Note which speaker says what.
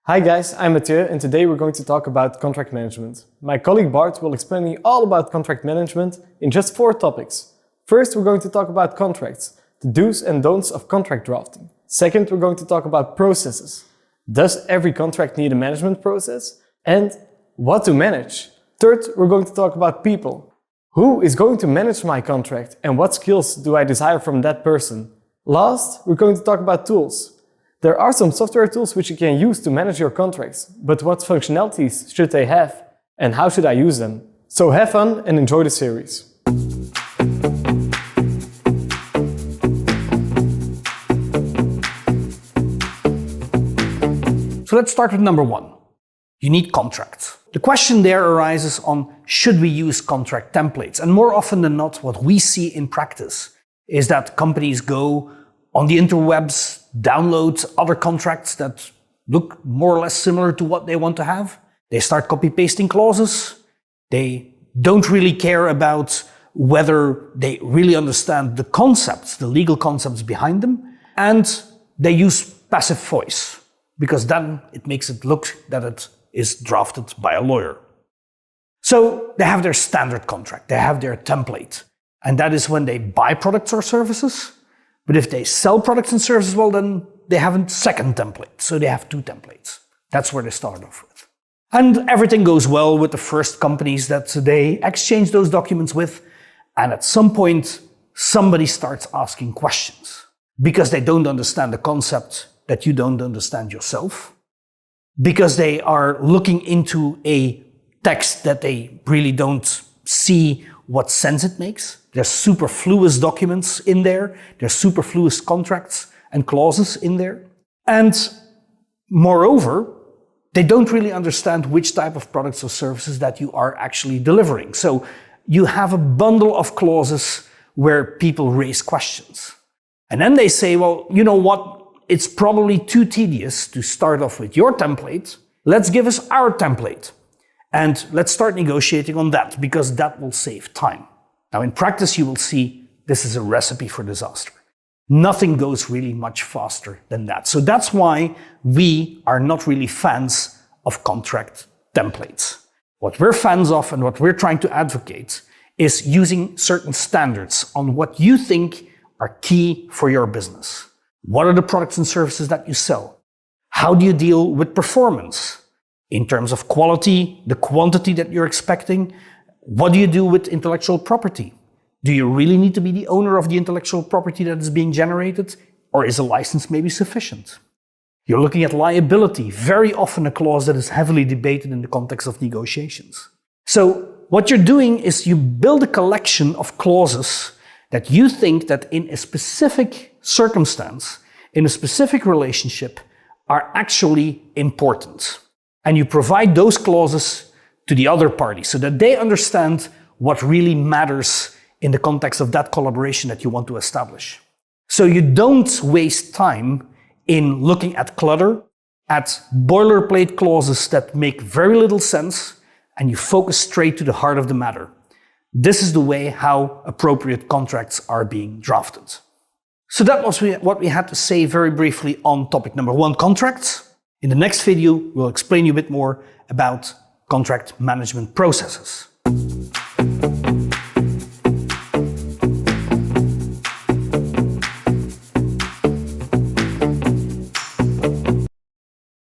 Speaker 1: Hi guys, I'm Mathieu and today we're going to talk about contract management. My colleague Bart will explain me all about contract management in just 4 topics. First, we're going to talk about contracts, the do's and don'ts of contract drafting. Second, we're going to talk about processes. Does every contract need a management process? And what to manage? Third, we're going to talk about people. Who is going to manage my contract and what skills do I desire from that person? Last, we're going to talk about tools. There are some software tools which you can use to manage your contracts, but what functionalities should they have and how should I use them? So have fun and enjoy the series.
Speaker 2: So let's start with number 1. You need contracts. The question there arises on should we use contract templates? And more often than not, what we see in practice is that companies go on the interwebs, download other contracts that look more or less similar to what they want to have. They start copy-pasting clauses. They don't really care about whether they really understand the concepts, the legal concepts behind them. And they use passive voice, because then it makes it look that it is drafted by a lawyer. So they have their standard contract, they have their template. And that is when they buy products or services. But if they sell products and services, well, then they have a second template. So they have 2 templates. That's where they start off with. And everything goes well with the first companies that they exchange those documents with. And at some point, somebody starts asking questions because they don't understand the concept that you don't understand yourself, because they are looking into a text that they really don't see what sense it makes. There's superfluous documents in there. There's superfluous contracts and clauses in there. And moreover, they don't really understand which type of products or services that you are actually delivering. So you have a bundle of clauses where people raise questions. And then they say, well, you know what? It's probably too tedious to start off with your template. Let's give us our template. And let's start negotiating on that, because that will save time. Now, in practice, you will see this is a recipe for disaster. Nothing goes really much faster than that. So that's why we are not really fans of contract templates. What we're fans of and what we're trying to advocate is using certain standards on what you think are key for your business. What are the products and services that you sell? How do you deal with performance? In terms of quality, the quantity that you're expecting, what do you do with intellectual property? Do you really need to be the owner of the intellectual property that is being generated? Or is a license maybe sufficient? You're looking at liability, very often a clause that is heavily debated in the context of negotiations. So what you're doing is you build a collection of clauses that you think that in a specific circumstance, in a specific relationship, are actually important. And you provide those clauses to the other party so that they understand what really matters in the context of that collaboration that you want to establish. So you don't waste time in looking at clutter, at boilerplate clauses that make very little sense, and you focus straight to the heart of the matter. This is the way how appropriate contracts are being drafted. So that was what we had to say very briefly on topic number 1, contracts. In the next video, we'll explain you a bit more about contract management processes.